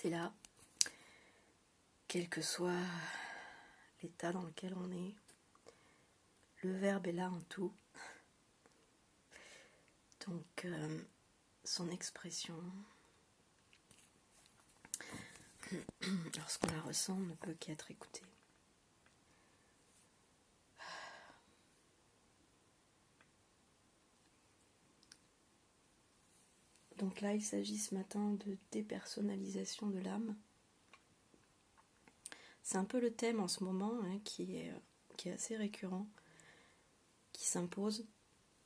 C'est là, quel que soit l'état dans lequel on est, le verbe est là en tout. Donc, son expression, lorsqu'on la ressent, ne peut qu'être écoutée. Donc là, il s'agit ce matin de dépersonnalisation de l'âme. C'est un peu le thème en ce moment qui est assez récurrent, qui s'impose,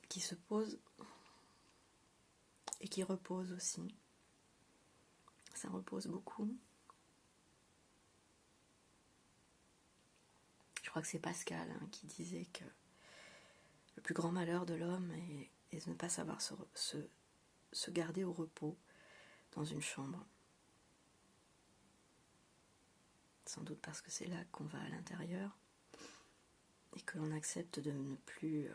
qui se pose et qui repose aussi. Ça repose beaucoup. Je crois que c'est Pascal qui disait que le plus grand malheur de l'homme est de ne pas savoir se garder au repos dans une chambre. Sans doute parce que c'est là qu'on va à l'intérieur et que l'on accepte de ne plus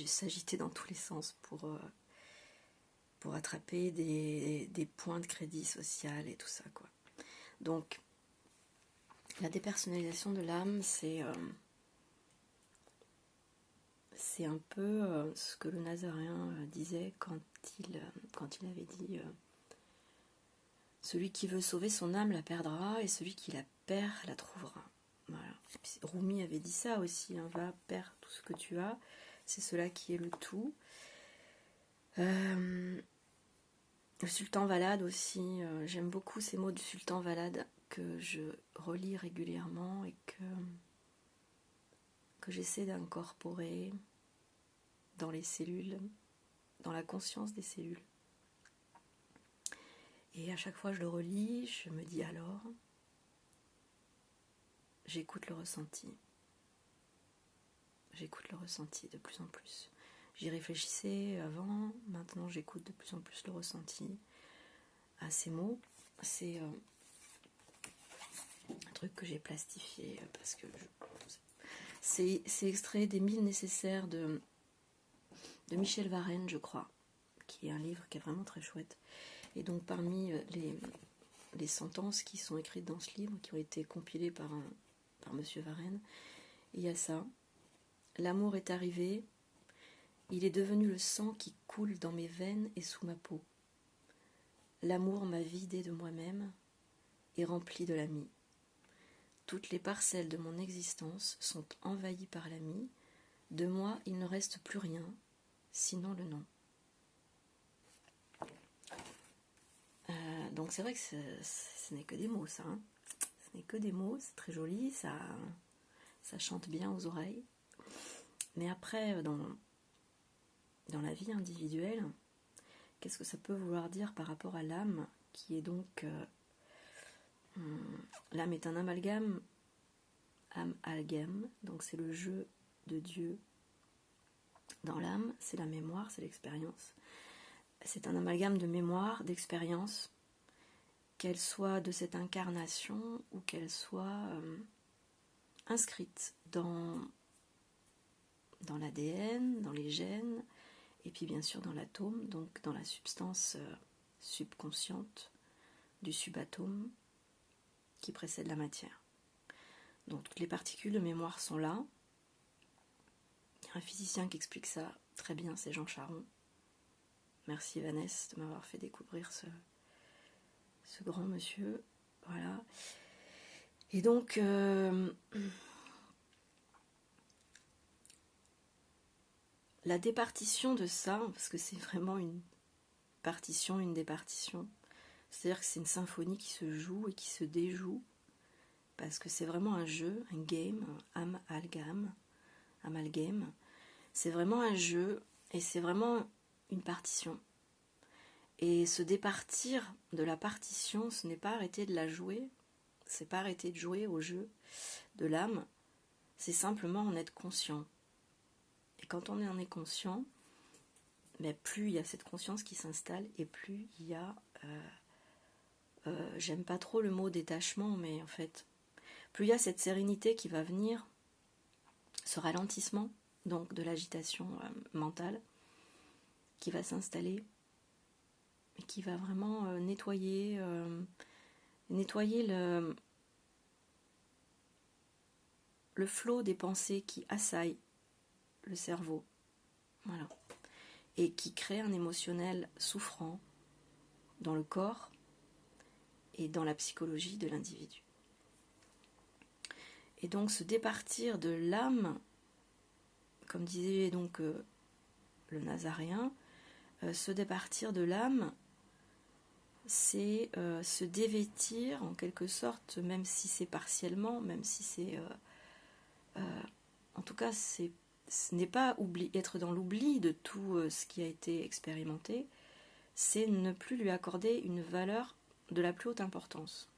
s'agiter dans tous les sens pour attraper des points de crédit social et tout ça, quoi. Donc, la dépersonnalisation de l'âme, c'est un peu ce que le Nazaréen disait quand il avait dit celui qui veut sauver son âme la perdra et celui qui la perd la trouvera. Voilà. Rumi avait dit ça aussi, va, perds tout ce que tu as, c'est cela qui est le tout. Le sultan Valade aussi, j'aime beaucoup ces mots du sultan Valade que je relis régulièrement et que j'essaie d'incorporer dans les cellules, dans la conscience des cellules. Et à chaque fois je le relis, je me dis alors, j'écoute le ressenti. J'écoute le ressenti de plus en plus. J'y réfléchissais avant, maintenant j'écoute de plus en plus le ressenti à ces mots. C'est un truc que j'ai plastifié parce que c'est extrait des 1000 nécessaires de Michel Varenne, je crois, qui est un livre qui est vraiment très chouette. Et donc parmi les sentences qui sont écrites dans ce livre, qui ont été compilées par Monsieur Varenne, il y a ça. L'amour est arrivé, il est devenu le sang qui coule dans mes veines et sous ma peau. L'amour m'a vidé de moi-même et rempli de l'ami. Toutes les parcelles de mon existence sont envahies par l'ami. De moi, il ne reste plus rien, sinon le nom. Donc c'est vrai que ce n'est que des mots, ça. Ce n'est que des mots, c'est très joli, ça chante bien aux oreilles. Mais après, dans la vie individuelle, qu'est-ce que ça peut vouloir dire par rapport à l'âme, qui est donc... l'âme est un amalgame, donc c'est le jeu de Dieu dans l'âme, c'est la mémoire, c'est l'expérience. C'est un amalgame de mémoire, d'expérience, qu'elle soit de cette incarnation ou qu'elle soit inscrite dans l'ADN, dans les gènes, et puis bien sûr dans l'atome, donc dans la substance subconsciente du subatome qui précède la matière. Donc toutes les particules de mémoire sont là. Il y a un physicien qui explique ça très bien, c'est Jean Charron. Merci Vanessa de m'avoir fait découvrir ce grand monsieur. Voilà. Et donc, la départition de ça, parce que c'est vraiment une partition, une départition, c'est-à-dire que c'est une symphonie qui se joue et qui se déjoue, parce que c'est vraiment un jeu, un game, amalgame. C'est vraiment un jeu et c'est vraiment une partition. Et se départir de la partition, ce n'est pas arrêter de la jouer, c'est pas arrêter de jouer au jeu de l'âme, c'est simplement en être conscient. Et quand on en est conscient, mais plus il y a cette conscience qui s'installe et plus il y a, j'aime pas trop le mot détachement, mais en fait, plus il y a cette sérénité qui va venir, ce ralentissement donc de l'agitation mentale qui va s'installer, et qui va vraiment nettoyer le flot des pensées qui assaillent le cerveau. Voilà. Et qui crée un émotionnel souffrant dans le corps et dans la psychologie de l'individu. Et donc se départir de l'âme, comme disait donc le Nazaréen, se départir de l'âme, c'est se dévêtir en quelque sorte, même si c'est partiellement, même si c'est... en tout cas, ce n'est pas être dans l'oubli de tout ce qui a été expérimenté, c'est ne plus lui accorder une valeur de la plus haute importance.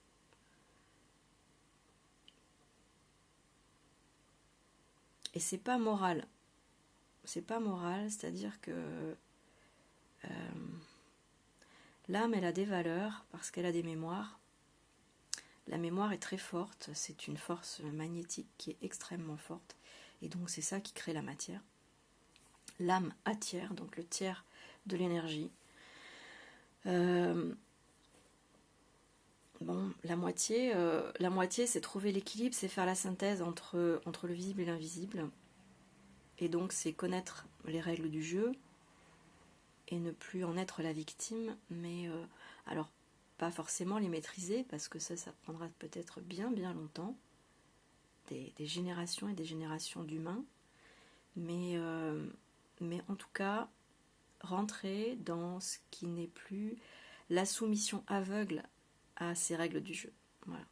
Et c'est pas moral. C'est pas moral, c'est-à-dire que l'âme, elle a des valeurs parce qu'elle a des mémoires. La mémoire est très forte, c'est une force magnétique qui est extrêmement forte. Et donc c'est ça qui crée la matière. L'âme attire, donc le tiers de l'énergie. Bon, la moitié c'est trouver l'équilibre, c'est faire la synthèse entre le visible et l'invisible. Et donc c'est connaître les règles du jeu et ne plus en être la victime, mais alors pas forcément les maîtriser, parce que ça prendra peut-être bien longtemps, des générations et des générations d'humains, mais en tout cas rentrer dans ce qui n'est plus la soumission aveugle à ces règles du jeu. Voilà.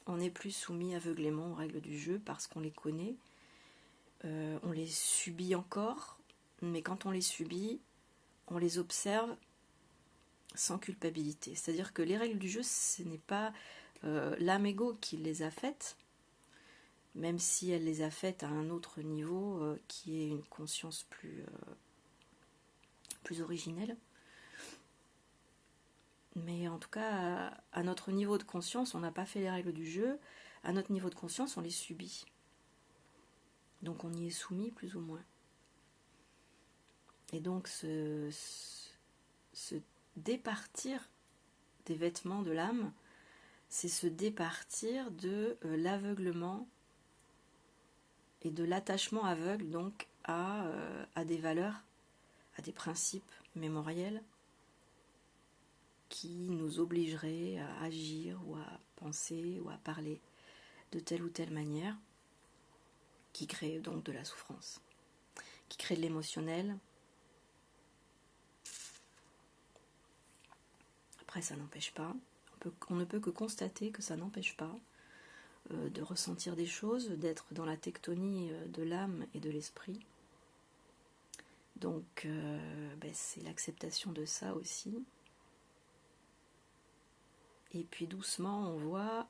On n'est plus soumis aveuglément aux règles du jeu parce qu'on les connaît, on les subit encore, mais quand on les subit, on les observe sans culpabilité. C'est-à-dire que les règles du jeu, ce n'est pas l'âme égo qui les a faites, même si elle les a faites à un autre niveau qui est une conscience plus originelle. Mais en tout cas, à notre niveau de conscience, on n'a pas fait les règles du jeu. À notre niveau de conscience, on les subit. Donc on y est soumis plus ou moins. Et donc se départir des vêtements de l'âme, c'est se départir de l'aveuglement et de l'attachement aveugle donc à des valeurs, à des principes mémoriels qui nous obligeraient à agir ou à penser ou à parler de telle ou telle manière, qui crée donc de la souffrance, qui crée de l'émotionnel. Après, ça n'empêche pas, on ne peut que constater que ça n'empêche pas de ressentir des choses, d'être dans la tectonie de l'âme et de l'esprit. Donc, c'est l'acceptation de ça aussi. Et puis doucement, on voit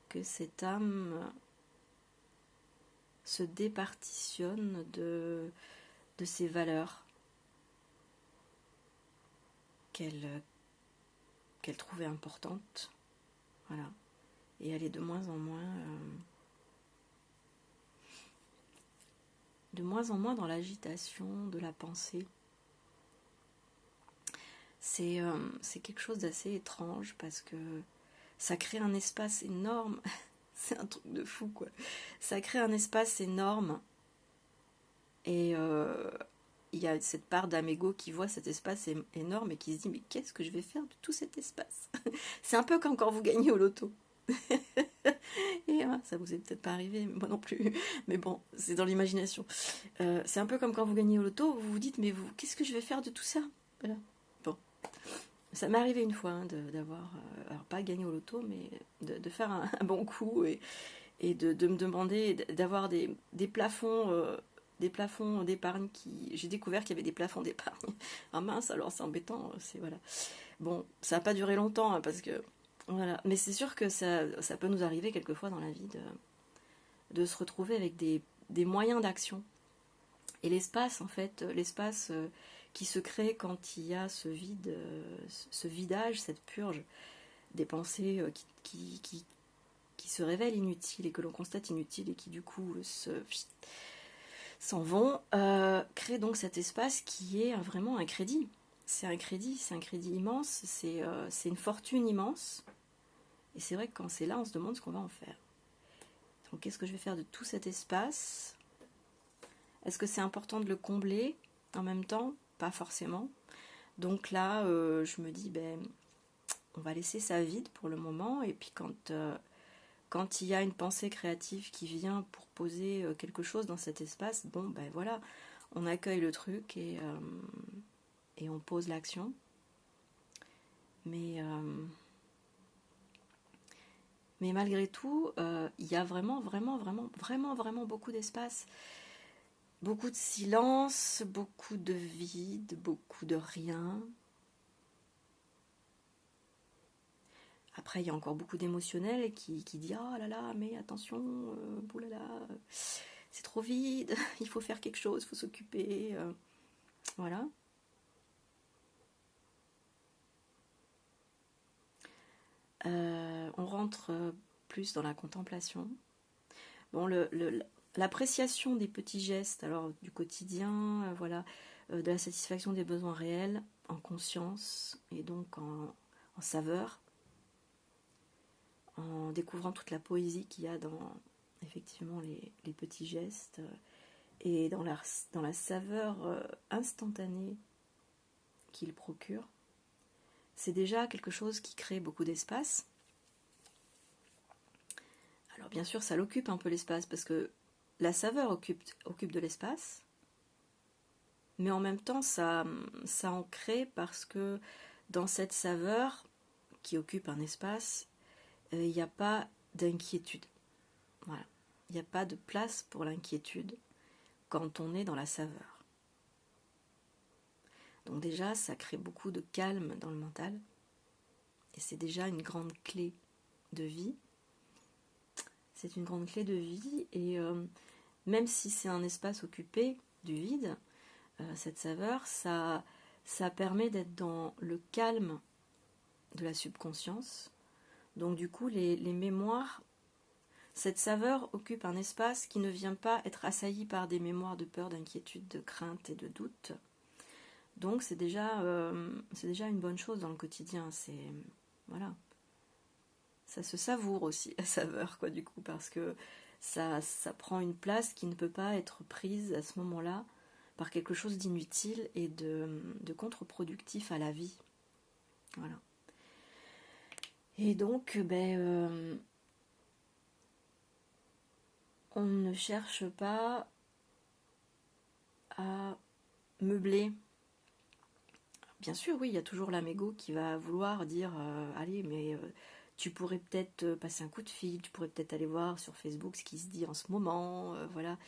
que cette âme se départitionne de ses valeurs qu'elle trouvait importantes. Voilà. Et elle est de moins en moins dans l'agitation de la pensée. C'est quelque chose d'assez étrange parce que ça crée un espace énorme. C'est un truc de fou, quoi. Ça crée un espace énorme et il y a cette part d'Amégo qui voit cet espace énorme et qui se dit mais qu'est-ce que je vais faire de tout cet espace? C'est un peu comme quand vous gagnez au loto. Et ça vous est peut-être pas arrivé, moi non plus, mais bon, c'est dans l'imagination. C'est un peu comme quand vous gagnez au loto, vous vous dites mais qu'est-ce que je vais faire de tout ça? Voilà. Bon, ça m'est arrivé une fois d'avoir, alors pas gagné au loto, mais de faire un bon coup et de me demander d'avoir des plafonds d'épargne j'ai découvert qu'il y avait des plafonds d'épargne. Ah mince, alors c'est embêtant, voilà. Bon, ça n'a pas duré longtemps hein, parce que voilà, mais c'est sûr que ça peut nous arriver quelquefois dans la vie de se retrouver avec des moyens d'action. Et l'espace, en fait, qui se crée quand il y a ce vide, ce vidage, cette purge des pensées qui se révèlent inutiles et que l'on constate inutiles et qui du coup s'en vont, crée donc cet espace qui est vraiment un crédit. c'est un crédit immense, c'est une fortune immense. Et c'est vrai que quand c'est là, on se demande ce qu'on va en faire. Donc qu'est-ce que je vais faire de tout cet espace? Est-ce que c'est important de le combler en même temps? Pas forcément. Donc là, je me dis, ben, on va laisser ça vide pour le moment. Et puis quand il y a une pensée créative qui vient pour poser quelque chose dans cet espace, bon, ben voilà, on accueille le truc et on pose l'action. Mais malgré tout, il y a vraiment beaucoup d'espace. Beaucoup de silence, beaucoup de vide, beaucoup de rien. Après, il y a encore beaucoup d'émotionnels qui dit « Oh là là, mais attention, boulala, c'est trop vide, il faut faire quelque chose, il faut s'occuper. » Voilà. On rentre plus dans la contemplation. Bon, l'appréciation des petits gestes, alors du quotidien, voilà, de la satisfaction des besoins réels, en conscience et donc en saveur, en découvrant toute la poésie qu'il y a dans effectivement les petits gestes et dans la saveur instantanée qu'ils procurent. C'est déjà quelque chose qui crée beaucoup d'espace. Alors bien sûr, ça l'occupe un peu l'espace parce que la saveur occupe de l'espace, mais en même temps, ça en crée parce que dans cette saveur qui occupe un espace, il n'y a pas d'inquiétude. Voilà. Il n'y a pas de place pour l'inquiétude quand on est dans la saveur. Donc déjà, ça crée beaucoup de calme dans le mental. Et c'est déjà une grande clé de vie. C'est une grande clé de vie. Et même si c'est un espace occupé du vide, cette saveur, ça permet d'être dans le calme de la subconscience. Donc du coup, les mémoires, cette saveur occupe un espace qui ne vient pas être assailli par des mémoires de peur, d'inquiétude, de crainte et de doute. Donc c'est déjà une bonne chose dans le quotidien. Voilà. Ça se savoure aussi, la saveur, quoi, du coup, parce que ça prend une place qui ne peut pas être prise à ce moment-là par quelque chose d'inutile et de contre-productif à la vie. Voilà. Et donc, on ne cherche pas à meubler. Bien sûr, oui, il y a toujours l'amégo qui va vouloir dire allez, mais tu pourrais peut-être passer un coup de fil, tu pourrais peut-être aller voir sur Facebook ce qui se dit en ce moment, voilà.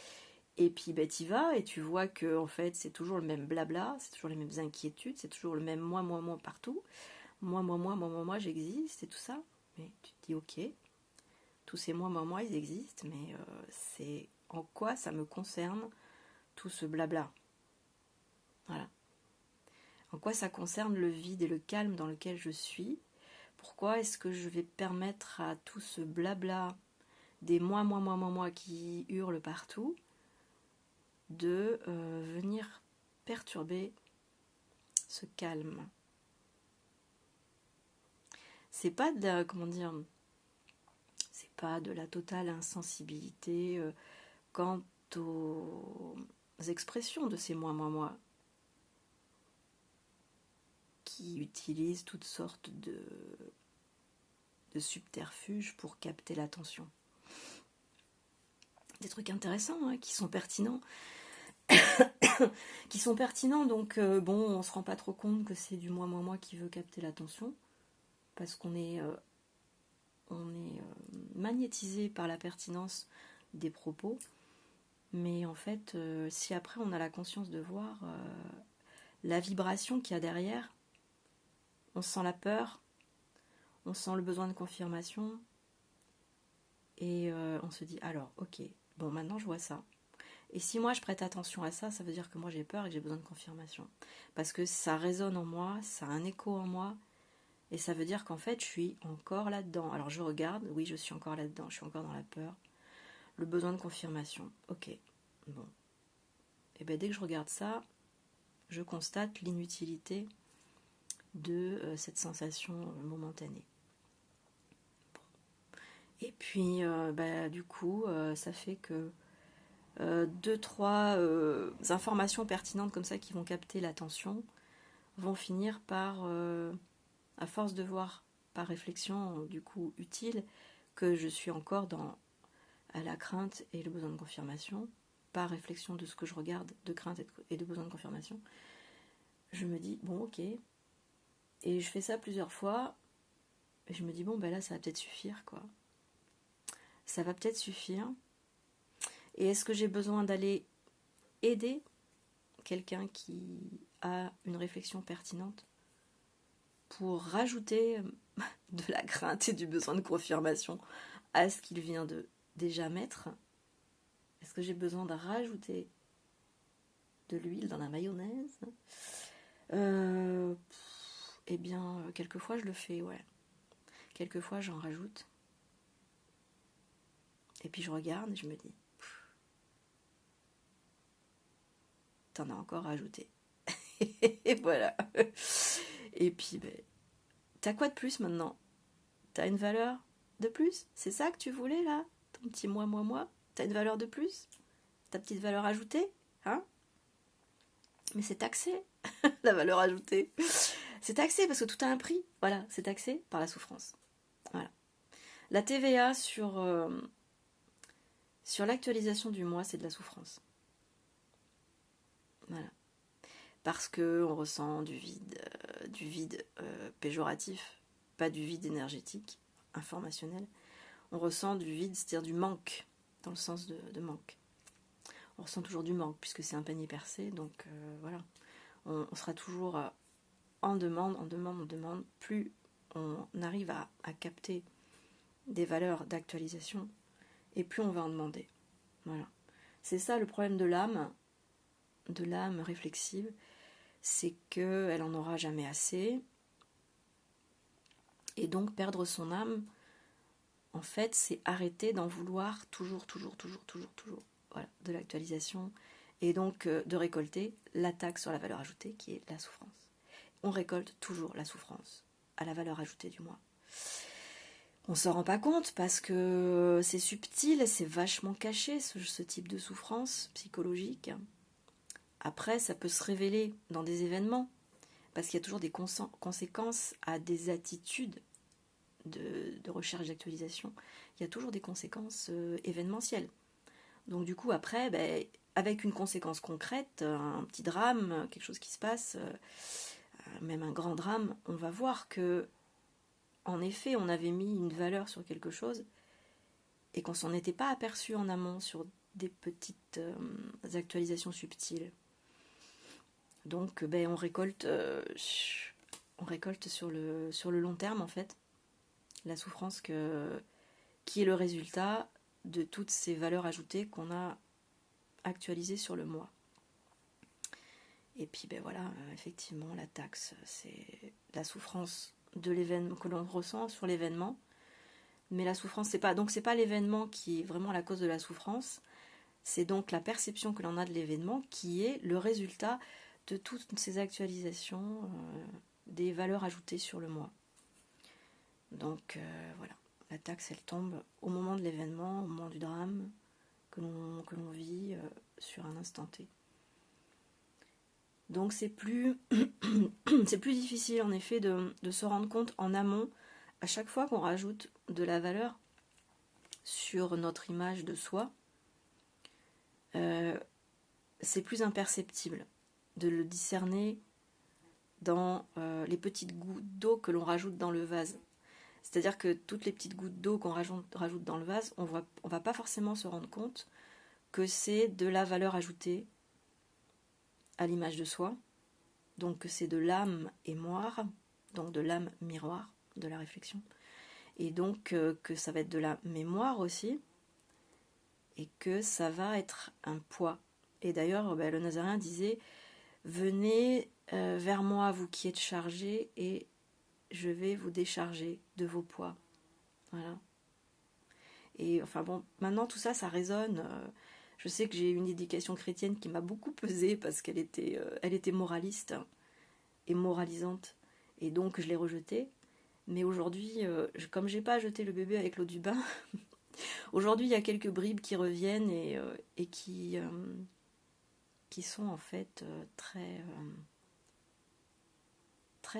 Et puis tu y vas et tu vois que en fait c'est toujours le même blabla, c'est toujours les mêmes inquiétudes, c'est toujours le même moi partout. Moi, j'existe et tout ça. Mais tu te dis ok, tous ces moi, ils existent, mais c'est en quoi ça me concerne tout ce blabla. Voilà. En quoi ça concerne le vide et le calme dans lequel je suis? Pourquoi est-ce que je vais permettre à tout ce blabla des moi qui hurlent partout de venir perturber ce calme? C'est pas de la, comment dire, c'est pas de la totale insensibilité quant aux expressions de ces moi qui utilisent toutes sortes de subterfuges pour capter l'attention. Des trucs intéressants, qui sont pertinents. Qui sont pertinents, donc on se rend pas trop compte que c'est du moi qui veut capter l'attention, parce qu'on est, magnétisé par la pertinence des propos, mais en fait, si après on a la conscience de voir la vibration qu'il y a derrière, on sent la peur, on sent le besoin de confirmation, et on se dit alors, ok, bon maintenant je vois ça. Et si moi je prête attention à ça, ça veut dire que moi j'ai peur et que j'ai besoin de confirmation. Parce que ça résonne en moi, ça a un écho en moi, et ça veut dire qu'en fait je suis encore là-dedans. Alors je regarde, oui je suis encore là-dedans, je suis encore dans la peur, le besoin de confirmation. Ok, bon. Et bien dès que je regarde ça, je constate l'inutilité de cette sensation momentanée. Et puis, du coup, ça fait que 2-3 informations pertinentes comme ça qui vont capter l'attention vont finir par, à force de voir par réflexion, du coup, utile, que je suis encore à la crainte et le besoin de confirmation, par réflexion de ce que je regarde, de crainte et de besoin de confirmation, je me dis, bon, ok, et je fais ça plusieurs fois, et je me dis, bon, là, ça va peut-être suffire, quoi. Ça va peut-être suffire. Et est-ce que j'ai besoin d'aller aider quelqu'un qui a une réflexion pertinente pour rajouter de la crainte et du besoin de confirmation à ce qu'il vient de déjà mettre? Est-ce que j'ai besoin de rajouter de l'huile dans la mayonnaise? Eh bien, quelquefois je le fais, ouais. Quelquefois j'en rajoute. Et puis je regarde et je me dis, t'en as encore rajouté. Et voilà. Et puis, t'as quoi de plus maintenant? T'as une valeur de plus? C'est ça que tu voulais là? Ton petit moi? T'as une valeur de plus? Ta petite valeur ajoutée? Hein? Mais c'est taxé, la valeur ajoutée. C'est taxé parce que tout a un prix. Voilà, c'est taxé par la souffrance. Voilà. La TVA sur l'actualisation du moi, c'est de la souffrance. Voilà. Parce qu'on ressent du vide péjoratif, pas du vide énergétique, informationnel. On ressent du vide, c'est-à-dire du manque, dans le sens de manque. On ressent toujours du manque, puisque c'est un panier percé, donc voilà. On sera toujours en demande. Plus on arrive à capter des valeurs d'actualisation, et plus on va en demander. Voilà. C'est ça le problème de l'âme réflexive, c'est qu'elle en aura jamais assez, et donc perdre son âme, en fait, c'est arrêter d'en vouloir toujours. Voilà, de l'actualisation, et donc de récolter la taxe sur la valeur ajoutée, qui est la souffrance. On récolte toujours la souffrance à la valeur ajoutée du moi. On s'en rend pas compte parce que c'est subtil, c'est vachement caché, ce type de souffrance psychologique. Après, ça peut se révéler dans des événements, parce qu'il y a toujours des conséquences à des attitudes de recherche d'actualisation. Il y a toujours des conséquences événementielles. Donc du coup, après, avec une conséquence concrète, un petit drame, quelque chose qui se passe, même un grand drame, on va voir que, en effet, on avait mis une valeur sur quelque chose et qu'on s'en était pas aperçu en amont sur des petites actualisations subtiles. Donc, on récolte sur le long terme, en fait, la souffrance qui est le résultat de toutes ces valeurs ajoutées qu'on a actualisées sur le moi. Et puis, voilà, effectivement, la taxe, c'est la souffrance de l'événement que l'on ressent sur l'événement. Mais la souffrance, c'est pas l'événement qui est vraiment la cause de la souffrance. C'est donc la perception que l'on a de l'événement qui est le résultat de toutes ces actualisations des valeurs ajoutées sur le moi. Donc voilà, la taxe elle tombe au moment de l'événement, au moment du drame que l'on vit sur un instant T. Donc c'est plus difficile en effet de se rendre compte en amont, à chaque fois qu'on rajoute de la valeur sur notre image de soi, c'est plus imperceptible de le discerner dans les petites gouttes d'eau que l'on rajoute dans le vase. C'est-à-dire que toutes les petites gouttes d'eau qu'on rajoute dans le vase, on va pas forcément se rendre compte que c'est de la valeur ajoutée à l'image de soi, donc que c'est de l'âme émoire, donc de l'âme miroir de la réflexion, et donc que ça va être de la mémoire aussi, et que ça va être un poids. Et d'ailleurs, le Nazaréen disait « Venez vers moi, vous qui êtes chargés, et je vais vous décharger de vos poids. » Voilà. Et enfin bon, maintenant tout ça, ça résonne. Je sais que j'ai eu une éducation chrétienne qui m'a beaucoup pesé parce qu'elle était moraliste et moralisante. Et donc je l'ai rejeté. Mais aujourd'hui, comme j'ai pas jeté le bébé avec l'eau du bain, aujourd'hui il y a quelques bribes qui reviennent et qui sont en fait très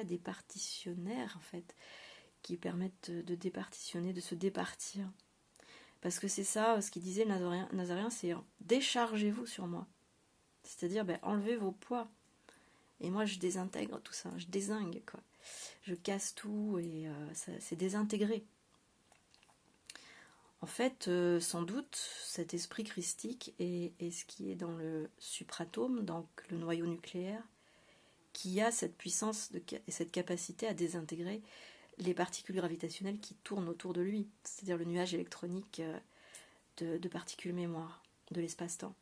départitionnaires en fait, qui permettent de départitionner, de se départir. Parce que c'est ça, ce qu'il disait le Nazaréen, c'est déchargez-vous sur moi. C'est-à-dire, enlevez vos poids. Et moi, je désintègre tout ça, je dézingue, quoi. Je casse tout et c'est désintégré. En fait, sans doute, cet esprit christique est ce qui est dans le supratome, donc le noyau nucléaire, qui a cette puissance et cette capacité à désintégrer les particules gravitationnelles qui tournent autour de lui, c'est-à-dire le nuage électronique de particules mémoire, de l'espace-temps,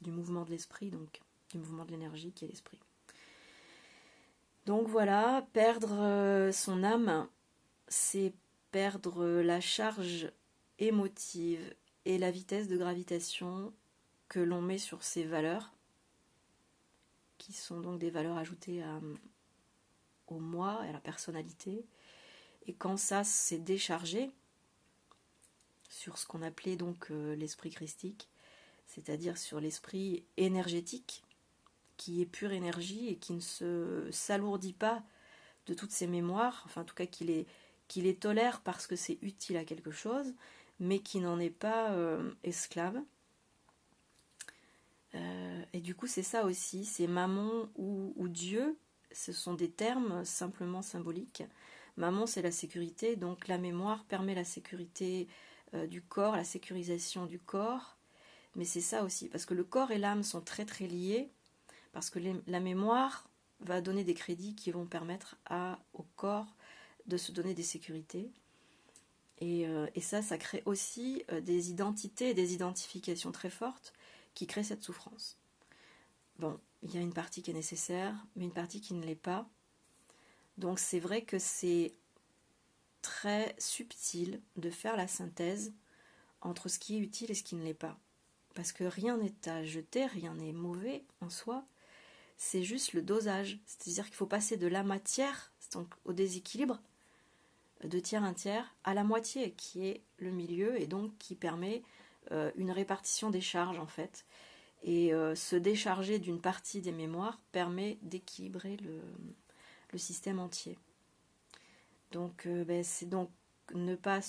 du mouvement de l'esprit, donc du mouvement de l'énergie qui est l'esprit. Donc voilà, perdre son âme, c'est perdre la charge émotive et la vitesse de gravitation que l'on met sur ces valeurs, qui sont donc des valeurs ajoutées au moi et à la personnalité. Et quand ça s'est déchargé sur ce qu'on appelait donc l'esprit christique, c'est-à-dire sur l'esprit énergétique, qui est pure énergie et qui ne s'alourdit pas de toutes ces mémoires, enfin en tout cas qui les tolère parce que c'est utile à quelque chose, mais qui n'en est pas esclave. Et du coup c'est ça aussi, c'est Mammon ou Dieu, ce sont des termes simplement symboliques. Mammon c'est la sécurité, donc la mémoire permet la sécurité du corps, la sécurisation du corps, mais c'est ça aussi, parce que le corps et l'âme sont très très liés, parce que la mémoire va donner des crédits qui vont permettre au corps de se donner des sécurités. Et ça crée aussi des identités et des identifications très fortes qui créent cette souffrance. Bon, il y a une partie qui est nécessaire, mais une partie qui ne l'est pas. Donc c'est vrai que c'est très subtil de faire la synthèse entre ce qui est utile et ce qui ne l'est pas. Parce que rien n'est à jeter, rien n'est mauvais en soi, c'est juste le dosage. C'est-à-dire qu'il faut passer de la matière, donc au déséquilibre, 2 tiers, 1 tiers, à la moitié, qui est le milieu, et donc qui permet une répartition des charges, en fait. Et se décharger d'une partie des mémoires permet d'équilibrer le système entier. Donc, c'est donc ne pas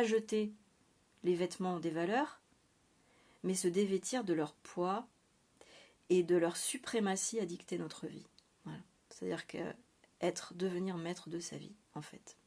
jeter les vêtements des valeurs, mais se dévêtir de leur poids et de leur suprématie à dicter notre vie. Voilà. C'est-à-dire devenir maître de sa vie, en fait.